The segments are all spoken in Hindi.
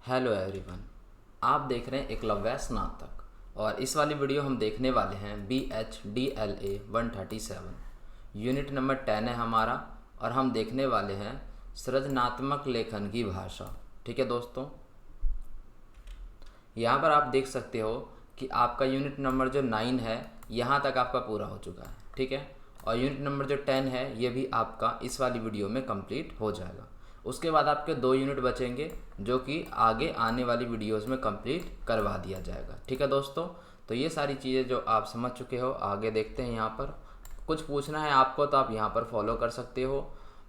Hello everyone. आप देख रहे हैं एकलव्य स्नातक और इस वाली वीडियो हम देखने वाले हैं BHDLA 137 यूनिट नंबर 10 है हमारा। और हम देखने वाले हैं सृजनात्मक लेखन की भाषा। ठीक है दोस्तों, यहाँ पर आप देख सकते हो कि आपका यूनिट नंबर जो 9 है यहाँ तक आपका पूरा हो चुका है। ठीक है, और यूनिट नंबर जो 10 है ये भी आपका इस वाली वीडियो में कंप्लीट हो जाएगा। उसके बाद आपके 2 यूनिट बचेंगे जो कि आगे आने वाली वीडियोस में कंप्लीट करवा दिया जाएगा। ठीक है दोस्तों, तो ये सारी चीज़ें जो आप समझ चुके हो, आगे देखते हैं। यहाँ पर कुछ पूछना है आपको तो आप यहाँ पर फॉलो कर सकते हो,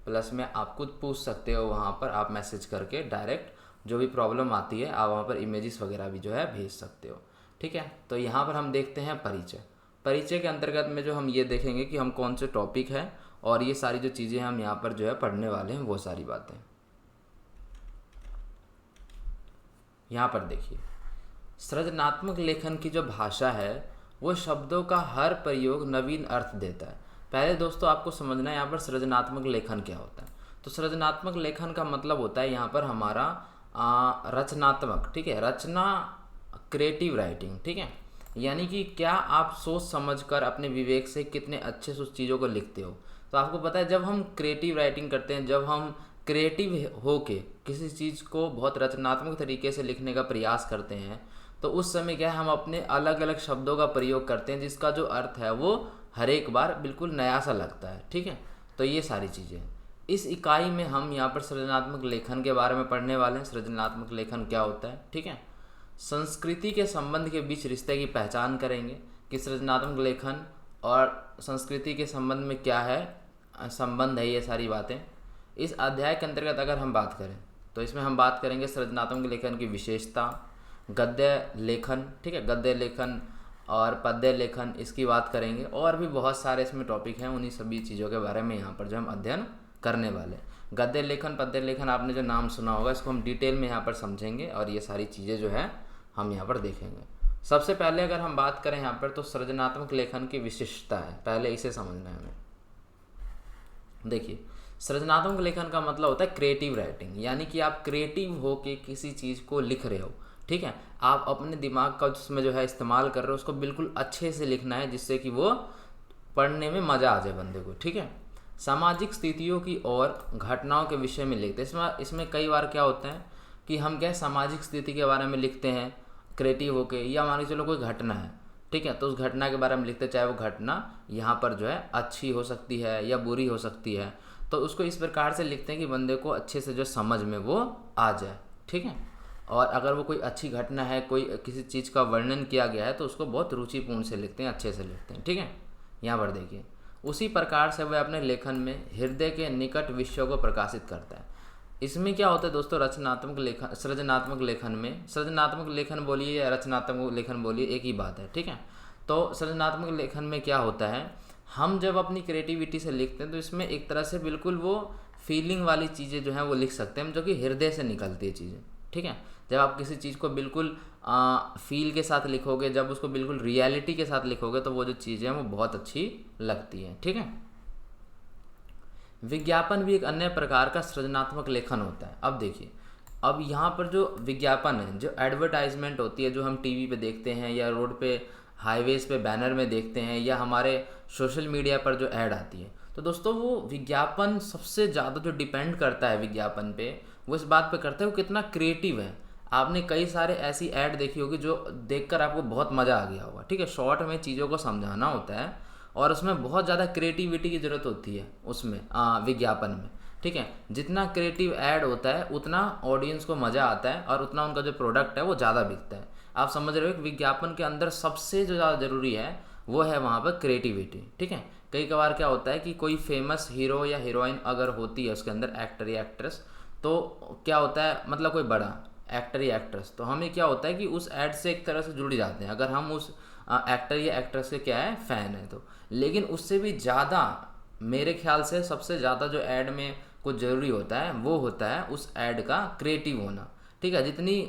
प्लस में आप कुछ पूछ सकते हो वहाँ पर आप मैसेज करके डायरेक्ट। जो भी प्रॉब्लम आती है आप वहाँ पर इमेजेस वगैरह भी जो है भेज सकते हो। ठीक है, तो यहाँ पर हम देखते हैं परिचय। परिचय के अंतर्गत में जो हम ये देखेंगे कि हम कौन से टॉपिक है और ये सारी जो चीज़ें हम यहाँ पर जो है पढ़ने वाले हैं वो सारी बातें। यहाँ पर देखिए, सृजनात्मक लेखन की जो भाषा है वो शब्दों का हर प्रयोग नवीन अर्थ देता है। पहले दोस्तों आपको समझना है यहाँ पर सृजनात्मक लेखन क्या होता है। तो सृजनात्मक लेखन का मतलब होता है यहाँ पर हमारा रचनात्मक। ठीक है, रचना, क्रिएटिव राइटिंग। ठीक है, यानी कि क्या आप सोच समझकर अपने विवेक से कितने अच्छे से उस चीज़ों को लिखते हो। तो आपको पता है जब हम क्रिएटिव राइटिंग करते हैं, जब हम क्रिएटिव हो के किसी चीज़ को बहुत रचनात्मक तरीके से लिखने का प्रयास करते हैं, तो उस समय क्या है, हम अपने अलग अलग शब्दों का प्रयोग करते हैं जिसका जो अर्थ है वो हर एक बार बिल्कुल नया सा लगता है। ठीक है, तो ये सारी चीज़ें इस इकाई में हम यहाँ पर सृजनात्मक लेखन के बारे में पढ़ने वाले हैं। सृजनात्मक लेखन क्या होता है। ठीक है, संस्कृति के संबंध के बीच रिश्ते की पहचान करेंगे कि सृजनात्मक लेखन और संस्कृति के संबंध में क्या है, संबंध है, ये सारी बातें। इस अध्याय के अंतर्गत अगर हम बात करें तो इसमें हम बात करेंगे सृजनात्मक लेखन की विशेषता, गद्य लेखन। ठीक है, गद्य लेखन और पद्य लेखन इसकी बात करेंगे, और भी बहुत सारे इसमें टॉपिक हैं। उन्हीं सभी चीज़ों के बारे में यहाँ पर जो हम अध्ययन करने वाले हैं। गद्य लेखन, पद्य लेखन आपने जो नाम सुना होगा, इसको हम डिटेल में यहाँ पर समझेंगे और ये सारी चीज़ें जो है हम यहाँ पर देखेंगे। सबसे पहले अगर हम बात करें यहाँ पर तो सृजनात्मक लेखन की विशिष्टता है, पहले इसे समझना है हमें। देखिए, सृजनात्मक लेखन का मतलब होता है क्रिएटिव राइटिंग, यानी कि आप क्रिएटिव हो के किसी चीज़ को लिख रहे हो। ठीक है, आप अपने दिमाग का उसमें जो है इस्तेमाल कर रहे हो, उसको बिल्कुल अच्छे से लिखना है जिससे कि वो पढ़ने में मज़ा आ जाए बंदे को। ठीक है, सामाजिक स्थितियों की और घटनाओं के विषय में लिखते हैं। इसमें कई बार क्या होता है कि हम क्या सामाजिक स्थिति के बारे में लिखते हैं क्रिएटिव होके, या मान के चलो कोई घटना है। ठीक है, तो उस घटना के बारे में लिखते हैं, चाहे वो घटना यहाँ पर जो है अच्छी हो सकती है या बुरी हो सकती है। तो उसको इस प्रकार से लिखते हैं कि बंदे को अच्छे से जो समझ में वो आ जाए। ठीक है, और अगर वो कोई अच्छी घटना है, कोई किसी चीज़ का वर्णन किया गया है, तो उसको बहुत रुचिपूर्ण से लिखते हैं, अच्छे से लिखते हैं। ठीक है, यहाँ पर देखिए, उसी प्रकार से वह अपने लेखन में हृदय के निकट विषयों को प्रकाशित करता है। इसमें क्या होता है दोस्तों, रचनात्मक लेखन, सृजनात्मक लेखन में, सृजनात्मक लेखन बोलिए या रचनात्मक लेखन बोलिए, एक ही बात है। ठीक है, तो सृजनात्मक लेखन में क्या होता है, हम जब अपनी क्रिएटिविटी से लिखते हैं तो इसमें एक तरह से बिल्कुल वो फीलिंग वाली चीज़ें जो हैं वो लिख सकते हैं, जो कि हृदय से निकलती है चीज़ें। ठीक है, जब आप किसी चीज़ को बिल्कुल फील के साथ लिखोगे, जब उसको बिल्कुल रियलिटी के साथ लिखोगे, तो वो जो चीज़ें हैं वो बहुत अच्छी लगती हैं। ठीक है, विज्ञापन भी एक अन्य प्रकार का सृजनात्मक लेखन होता है। अब देखिए, अब यहाँ पर जो विज्ञापन है, जो एडवर्टाइजमेंट होती है, जो हम टीवी पे देखते हैं या रोड पे हाईवेज़ पे बैनर में देखते हैं या हमारे सोशल मीडिया पर जो ऐड आती है, तो दोस्तों वो विज्ञापन सबसे ज़्यादा जो डिपेंड करता है विज्ञापन पे, वो इस बात पे करता है वो कितना क्रिएटिव है। आपने कई सारे ऐसी ऐड देखी होगी जो देखकर आपको बहुत मज़ा आ गया होगा। ठीक है, शॉर्ट में चीज़ों को समझाना होता है और उसमें बहुत ज़्यादा क्रिएटिविटी की ज़रूरत होती है उसमें, विज्ञापन में। ठीक है, जितना क्रिएटिव ऐड होता है उतना ऑडियंस को मज़ा आता है और उतना उनका जो प्रोडक्ट है वो ज़्यादा बिकता है। आप समझ रहे हो कि विज्ञापन के अंदर सबसे जो ज़्यादा ज़रूरी है वो है वहाँ पर क्रिएटिविटी। ठीक है, कई बार क्या होता है कि कोई फेमस हीरो या हीरोइन अगर होती है उसके अंदर, एक्टर या एक्ट्रेस, तो क्या होता है, मतलब कोई बड़ा एक्टर या एक्ट्रेस, तो हमें क्या होता है कि उस ऐड से एक तरह से जुड़ जाते हैं अगर हम उस एक्टर या एक्ट्रेस के क्या है, फ़ैन है तो। लेकिन उससे भी ज़्यादा मेरे ख्याल से सबसे ज़्यादा जो ऐड में कुछ ज़रूरी होता है वो होता है उस ऐड का क्रिएटिव होना। ठीक है, जितनी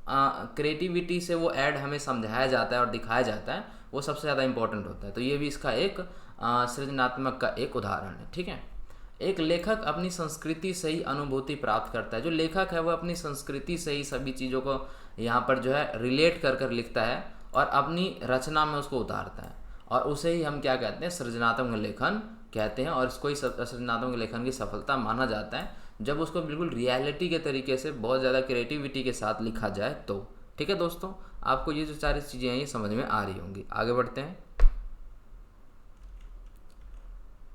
क्रिएटिविटी से वो ऐड हमें समझाया जाता है और दिखाया जाता है वो सबसे ज़्यादा इम्पोर्टेंट होता है। तो ये भी इसका एक सृजनात्मक का एक उदाहरण है। ठीक है, एक लेखक अपनी संस्कृति से ही अनुभूति प्राप्त करता है। जो लेखक है वो अपनी संस्कृति से ही सभी चीज़ों को यहाँ पर जो है रिलेट कर कर लिखता है और अपनी रचना में उसको उतारता है, और उसे ही हम क्या कहते हैं, सृजनात्मक लेखन कहते हैं। और इसको ही सृजनात्मक लेखन की सफलता माना जाता है जब उसको बिल्कुल रियलिटी के तरीके से बहुत ज़्यादा क्रिएटिविटी के साथ लिखा जाए तो। ठीक है दोस्तों, आपको ये जो सारी चीज़ें हैं ये समझ में आ रही होंगी। आगे बढ़ते हैं,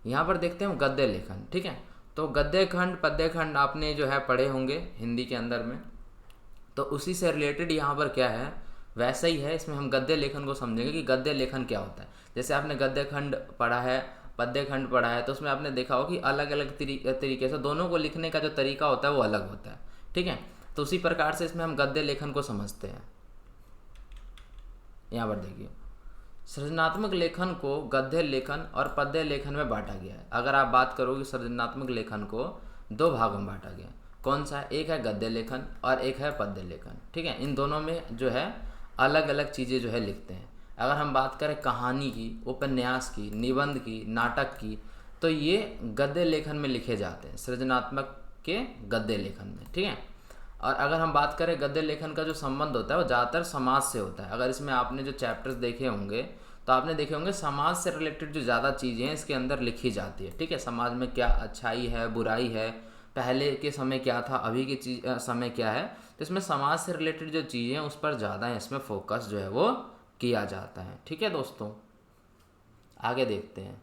यहाँ पर देखते हैं गद्य लेखन। ठीक है, तो गद्य खंड पद्य खंड आपने जो है पढ़े होंगे हिंदी के अंदर में, तो उसी से रिलेटेड यहाँ पर क्या है वैसा ही है। इसमें हम गद्य लेखन को समझेंगे कि गद्य लेखन क्या होता है। जैसे आपने गद्य खंड पढ़ा है, पद्य खंड पढ़ा है, तो उसमें आपने देखा हो कि अलग अलग तरीके से दोनों को लिखने का जो तरीका होता है वो अलग होता है। ठीक है, तो उसी प्रकार से इसमें हम गद्य लेखन को समझते हैं। यहाँ पर देखिए, सृजनात्मक लेखन को गद्य लेखन और पद्य लेखन में बांटा गया है। अगर आप बात करोगे सृजनात्मक लेखन को दो भागों में बांटा गया है। कौन सा है? एक है गद्य लेखन और एक है पद्य लेखन। ठीक है, इन दोनों में जो है अलग अलग चीज़ें जो है लिखते हैं। अगर हम बात करें कहानी की, उपन्यास की, निबंध की, नाटक की, तो ये गद्य लेखन में लिखे जाते हैं, सृजनात्मक के गद्य लेखन में। ठीक है, और अगर हम बात करें गद्य लेखन का जो संबंध होता है वो ज़्यादातर समाज से होता है। अगर इसमें आपने जो चैप्टर्स देखे होंगे तो आपने देखे होंगे समाज से रिलेटेड जो ज़्यादा चीज़ें हैं इसके अंदर लिखी जाती है। ठीक है, समाज में क्या अच्छाई है, बुराई है, पहले के समय क्या था, अभी के समय क्या है, तो इसमें समाज से रिलेटेड जो चीज़ें हैं उस पर ज़्यादा इसमें फोकस जो है वो किया जाता है। ठीक है दोस्तों, आगे देखते हैं,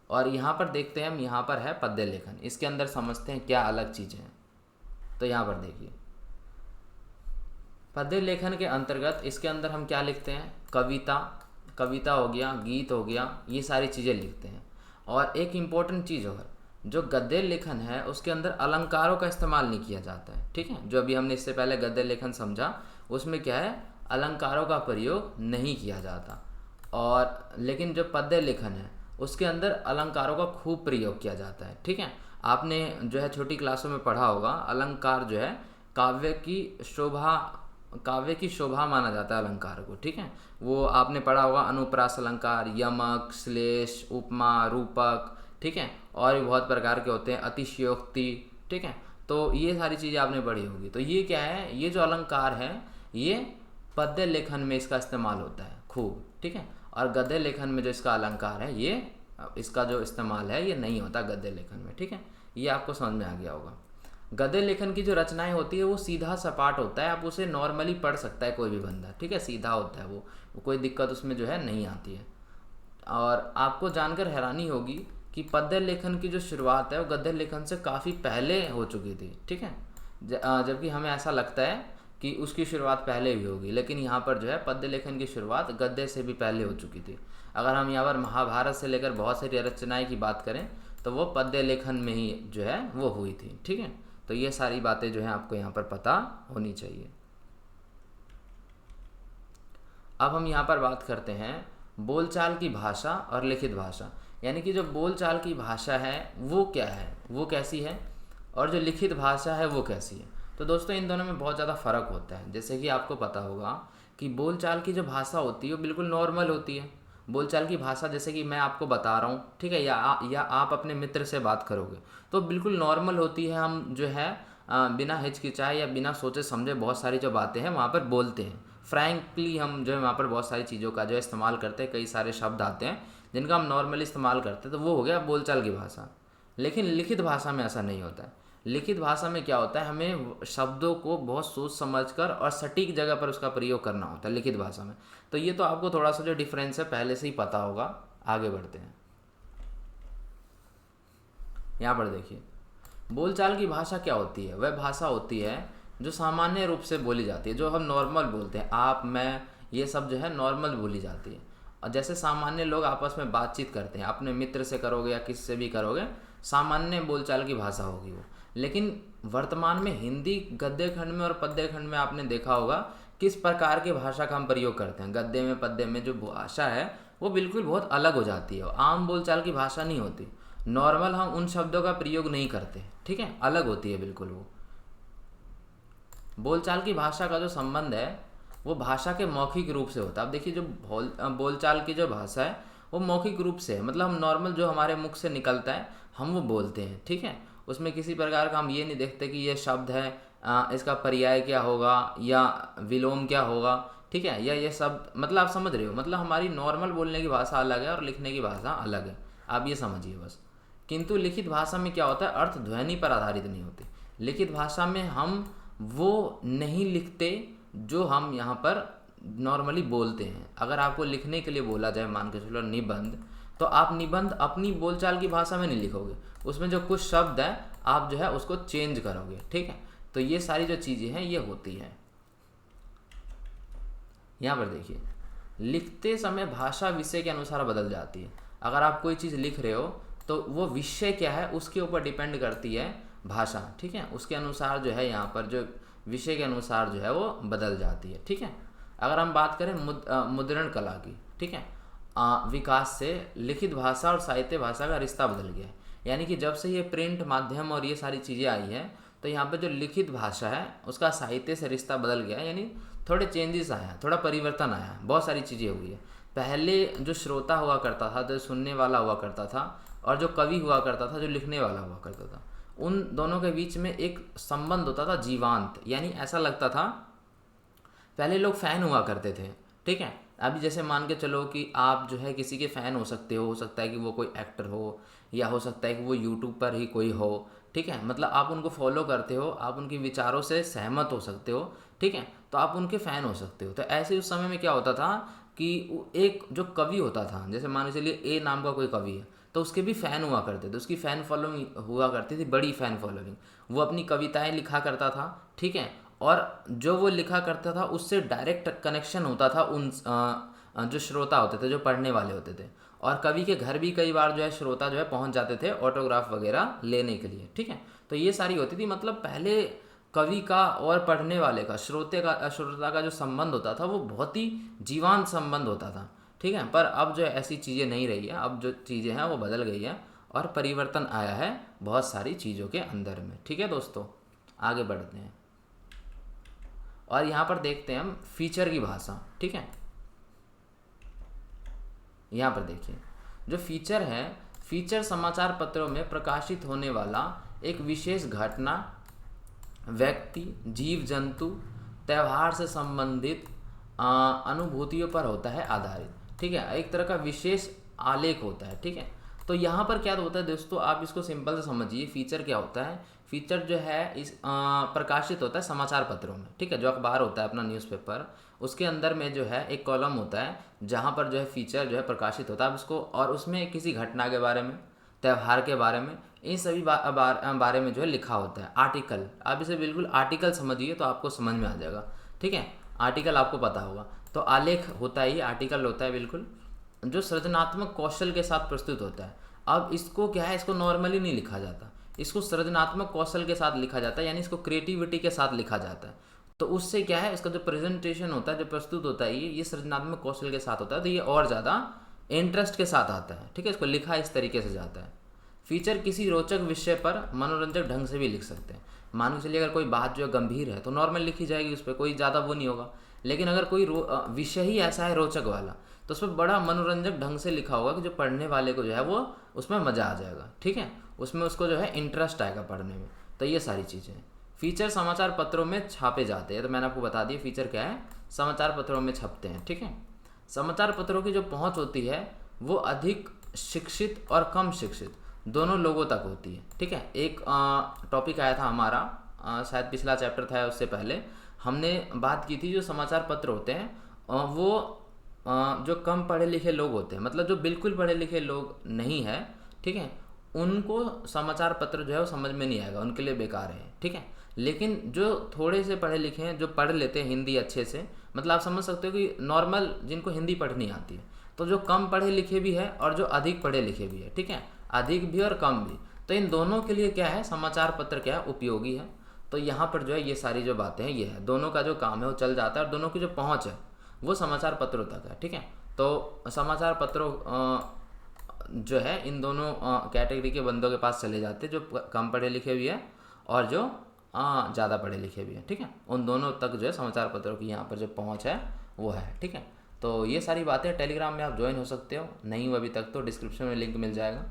और यहाँ पर देखते हैं हम, यहाँ पर है पद्य लेखन। इसके अंदर समझते हैं क्या अलग चीज़ें हैं। तो यहाँ पर देखिए, पद्य लेखन के अंतर्गत इसके अंदर हम क्या लिखते हैं, कविता हो गया, गीत हो गया, ये सारी चीज़ें लिखते हैं। और एक इम्पोर्टेंट चीज़ और, जो गद्य लेखन है उसके अंदर अलंकारों का इस्तेमाल नहीं किया जाता है। ठीक है, जो अभी हमने इससे पहले गद्य लेखन समझा उसमें क्या है, अलंकारों का प्रयोग नहीं किया जाता। और लेकिन जो पद्य लेखन है उसके अंदर अलंकारों का खूब प्रयोग किया जाता है। ठीक है, आपने जो है छोटी क्लासों में पढ़ा होगा, अलंकार जो है काव्य की शोभा माना जाता है अलंकार को। ठीक है, वो आपने पढ़ा होगा, अनुप्रास अलंकार, यमक, श्लेष, उपमा, रूपक। ठीक है, और भी बहुत प्रकार के होते हैं, अतिशयोक्ति। ठीक है, तो ये सारी चीज़ें आपने पढ़ी होगी। तो ये क्या है, ये जो अलंकार है ये पद्य लेखन में इसका इस्तेमाल होता है खूब। ठीक है, और गद्य लेखन में जो इसका अलंकार है ये, इसका जो इस्तेमाल है ये नहीं होता गद्य लेखन में। ठीक है, ये आपको समझ में आ गया होगा। गद्य लेखन की जो रचनाएं होती है वो सीधा सपाट होता है, आप उसे नॉर्मली पढ़ सकता है कोई भी बंदा। ठीक है, सीधा होता है वो कोई दिक्कत उसमें जो है नहीं आती है। और आपको जानकर हैरानी होगी कि पद्य लेखन की जो शुरुआत है वो गद्य लेखन से काफ़ी पहले हो चुकी थी। ठीक है, जबकि हमें ऐसा लगता है कि उसकी शुरुआत पहले भी होगी, लेकिन यहाँ पर जो है पद्य लेखन की शुरुआत गद्य से भी पहले हो चुकी थी। अगर हम यहाँ पर महाभारत से लेकर बहुत सारी रचनाएं की बात करें तो वो पद्य लेखन में ही जो है वो हुई थी। ठीक है, तो ये सारी बातें जो है आपको यहाँ पर पता होनी चाहिए। अब हम यहाँ पर बात करते हैं बोलचाल की भाषा और लिखित भाषा, यानी कि जो बोलचाल की भाषा है वो क्या है, वो कैसी है, और जो लिखित भाषा है वो कैसी है। तो दोस्तों इन दोनों में बहुत ज़्यादा फ़र्क होता है। जैसे कि आपको पता होगा कि बोलचाल की जो भाषा होती है वो बिल्कुल नॉर्मल होती है। बोलचाल की भाषा जैसे कि मैं आपको बता रहा हूँ, ठीक है, या आप अपने मित्र से बात करोगे तो बिल्कुल नॉर्मल होती है। हम जो है बिना हिचकिचाए या बिना सोचे समझे बहुत सारी जो बातें हैं वहाँ पर बोलते हैं। फ्रैंकली हम जो है वहाँ पर बहुत सारी चीज़ों का जो इस्तेमाल करते हैं, कई सारे शब्द आते हैं जिनका हम नॉर्मली इस्तेमाल करते हैं, तो वो हो गया बोलचाल की भाषा। लेकिन लिखित भाषा में ऐसा नहीं होता है। लिखित भाषा में क्या होता है, हमें शब्दों को बहुत सोच समझकर और सटीक जगह पर उसका प्रयोग करना होता है लिखित भाषा में। तो ये तो आपको थोड़ा सा जो डिफरेंस है पहले से ही पता होगा। आगे बढ़ते हैं, यहाँ पर देखिए बोलचाल की भाषा क्या होती है। वह भाषा होती है जो सामान्य रूप से बोली जाती है, जो हम नॉर्मल बोलते हैं, आप, मैं, ये सब जो है नॉर्मल बोली जाती है। और जैसे सामान्य लोग आपस में बातचीत करते हैं, अपने मित्र से करोगे या किसी से भी करोगे, सामान्य बोलचाल की भाषा होगी वो। लेकिन वर्तमान में हिंदी गद्य खंड में और पद्य खंड में आपने देखा होगा किस प्रकार की भाषा का हम प्रयोग करते हैं। गद्य में पद्य में जो भाषा है वो बिल्कुल बहुत अलग हो जाती है, आम बोलचाल की भाषा नहीं होती। नॉर्मल हम उन शब्दों का प्रयोग नहीं करते, ठीक है, अलग होती है बिल्कुल वो। बोलचाल की भाषा का जो संबंध है वो भाषा के मौखिक रूप से होता है। अब देखिए जो बोलचाल की जो भाषा है वो मौखिक रूप से है, मतलब हम नॉर्मल जो हमारे मुख से निकलता है हम वो बोलते हैं, ठीक है। उसमें किसी प्रकार का हम ये नहीं देखते कि ये शब्द है, इसका पर्याय क्या होगा या विलोम क्या होगा, ठीक है, या ये शब्द, मतलब आप समझ रहे हो, मतलब हमारी नॉर्मल बोलने की भाषा अलग है और लिखने की भाषा अलग है, आप ये समझिए बस। किंतु लिखित भाषा में क्या होता है, अर्थ ध्वनि पर आधारित नहीं होती। लिखित भाषा में हम वो नहीं लिखते जो हम यहाँ पर नॉर्मली बोलते हैं। अगर आपको लिखने के लिए बोला जाए, मान के चलो निबंध, तो आप निबंध अपनी बोलचाल की भाषा में नहीं लिखोगे, उसमें जो कुछ शब्द है आप जो है उसको चेंज करोगे, ठीक है। तो ये सारी जो चीज़ें हैं ये होती हैं। यहाँ पर देखिए, लिखते समय भाषा विषय के अनुसार बदल जाती है। अगर आप कोई चीज़ लिख रहे हो तो वो विषय क्या है उसके ऊपर डिपेंड करती है भाषा, ठीक है। उसके अनुसार जो है यहाँ पर जो विषय के अनुसार जो है वो बदल जाती है, ठीक है। अगर हम बात करें मुद्रण कला की, ठीक है, विकास से लिखित भाषा और साहित्य भाषा का रिश्ता बदल गया है। यानी कि जब से ये प्रिंट माध्यम और ये सारी चीज़ें आई हैं तो यहाँ पर जो लिखित भाषा है उसका साहित्य से रिश्ता बदल गया है, यानी थोड़े चेंजेस आए हैं, थोड़ा परिवर्तन आया है, बहुत सारी चीज़ें हुई है। पहले जो श्रोता हुआ करता था, जो सुनने वाला हुआ करता था, और जो कवि हुआ करता था, जो लिखने वाला हुआ करता था, उन दोनों के बीच में एक संबंध होता था जीवांत। यानी ऐसा लगता था, पहले लोग फ़ैन हुआ करते थे, ठीक है। अभी जैसे मान के चलो कि आप जो है किसी के फ़ैन हो सकते हो सकता है कि वो कोई एक्टर हो, या हो सकता है कि वो यूट्यूब पर ही कोई हो, ठीक है। मतलब आप उनको फॉलो करते हो, आप उनके विचारों से सहमत हो सकते हो, ठीक है, तो आप उनके फ़ैन हो सकते हो। तो ऐसे उस समय में क्या होता था कि एक जो कवि होता था, जैसे मान के चलिए ए नाम का कोई कवि है, तो उसके भी फ़ैन हुआ करते थे, उसकी फ़ैन फॉलोइंग हुआ करती थी, बड़ी फ़ैन फॉलोइंग। वो अपनी कविताएं लिखा करता था, ठीक है, और जो वो लिखा करता था उससे डायरेक्ट कनेक्शन होता था उन जो श्रोता होते थे, जो पढ़ने वाले होते थे। और कवि के घर भी कई बार जो है श्रोता जो है पहुंच जाते थे ऑटोग्राफ वगैरह लेने के लिए, ठीक है। तो ये सारी होती थी, मतलब पहले कवि का और पढ़ने वाले का, श्रोता का जो संबंध होता था वो बहुत ही जीवंत संबंध होता था, ठीक है। पर अब जो ऐसी चीज़ें नहीं रही है, अब जो चीज़ें हैं वो बदल गई है और परिवर्तन आया है बहुत सारी चीज़ों के अंदर में, ठीक है दोस्तों। आगे बढ़ते हैं और यहाँ पर देखते हैं हम फीचर की भाषा, ठीक है। यहाँ पर देखिए, जो फीचर है, फीचर समाचार पत्रों में प्रकाशित होने वाला एक विशेष घटना, व्यक्ति, जीव जंतु, त्यौहार से संबंधित अनुभूतियों पर होता है आधारित, ठीक है। एक तरह का विशेष आलेख होता है, ठीक है। तो यहाँ पर क्या होता है दोस्तों, आप इसको सिंपल से समझिए, फीचर क्या होता है। फीचर जो है इस प्रकाशित होता है समाचार पत्रों में, ठीक है, जो अखबार होता है अपना न्यूज़पेपर, उसके अंदर में जो है एक कॉलम होता है जहाँ पर जो है फीचर जो है प्रकाशित होता है उसको, और उसमें किसी घटना के बारे में, त्यौहार के बारे में, इन सभी बारे में जो है लिखा होता है। आर्टिकल, आप इसे बिल्कुल आर्टिकल समझिए तो आपको समझ में आ जाएगा, ठीक है। आर्टिकल आपको पता होगा, तो आलेख होता है, ये आर्टिकल होता है बिल्कुल, जो सृजनात्मक कौशल के साथ प्रस्तुत होता है। अब इसको क्या है, इसको नॉर्मली नहीं लिखा जाता, इसको सृजनात्मक कौशल के साथ लिखा जाता है, यानी इसको क्रिएटिविटी के साथ लिखा जाता है। तो उससे क्या है, इसका जो प्रेजेंटेशन होता है, जो प्रस्तुत होता है, ये सृजनात्मक कौशल के साथ होता है, तो ये और ज़्यादा इंटरेस्ट के साथ आता है, ठीक है। इसको लिखा इस तरीके से जाता है। फीचर किसी रोचक विषय पर मनोरंजक ढंग से भी लिख सकते हैं। मान के चलिए अगर कोई बात जो है गंभीर है तो नॉर्मल लिखी जाएगी, उस पर कोई ज़्यादा वो नहीं होगा। लेकिन अगर कोई विषय ही ऐसा है रोचक वाला, तो उसमें बड़ा मनोरंजक ढंग से लिखा होगा कि जो पढ़ने वाले को जो है वो उसमें मज़ा आ जाएगा, ठीक है, उसमें उसको जो है इंटरेस्ट आएगा पढ़ने में। तो ये सारी चीज़ें हैं। फीचर समाचार पत्रों में छापे जाते हैं, तो मैंने आपको बता दिया फीचर क्या है, समाचार पत्रों में छपते हैं, ठीक है। समाचार पत्रों की जो पहुंच होती है वो अधिक शिक्षित और कम शिक्षित दोनों लोगों तक होती है, ठीक है। एक टॉपिक आया था हमारा, शायद पिछला चैप्टर था, उससे पहले हमने बात की थी, जो समाचार पत्र होते हैं वो जो कम पढ़े लिखे लोग होते हैं, मतलब जो बिल्कुल पढ़े लिखे लोग नहीं है, ठीक है, उनको समाचार पत्र जो है वो समझ में नहीं आएगा, उनके लिए बेकार है, ठीक है। लेकिन जो थोड़े से पढ़े लिखे हैं, जो पढ़ लेते हैं हिंदी अच्छे से, मतलब आप समझ सकते हो कि नॉर्मल जिनको हिंदी पढ़नी आती है, तो जो कम पढ़े लिखे भी है और जो अधिक पढ़े लिखे भी है, ठीक है, अधिक भी और कम भी, तो इन दोनों के लिए क्या है, समाचार पत्र क्या है, उपयोगी है। तो यहाँ पर जो है ये सारी जो बातें हैं ये है, दोनों का जो काम है वो चल जाता है और दोनों की जो पहुँच है वो समाचार पत्रों तक है, ठीक है। तो समाचार पत्रों जो है इन दोनों कैटेगरी के बंदों के पास चले जाते हैं, जो कम पढ़े लिखे भी है और जो ज़्यादा पढ़े लिखे भी हैं, ठीक है। उन दोनों तक जो है समाचार पत्रों की यहाँ पर जो पहुँच है वो है, ठीक है। तो ये सारी बातें टेलीग्राम में आप ज्वाइन हो सकते हो, नहीं हो अभी तक तो डिस्क्रिप्शन में लिंक मिल जाएगा।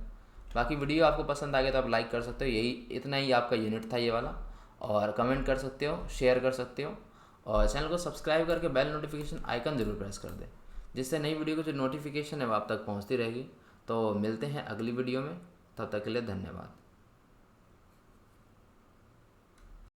बाकी वीडियो आपको पसंद आ गया तो आप लाइक कर सकते हो, यही इतना ही आपका यूनिट था ये वाला। और कमेंट कर सकते हो, शेयर कर सकते हो, और चैनल को सब्सक्राइब करके बेल नोटिफिकेशन आइकन ज़रूर प्रेस कर दें, जिससे नई वीडियो की जो नोटिफिकेशन है वो आप तक पहुंचती रहेगी। तो मिलते हैं अगली वीडियो में, तब तक के लिए धन्यवाद।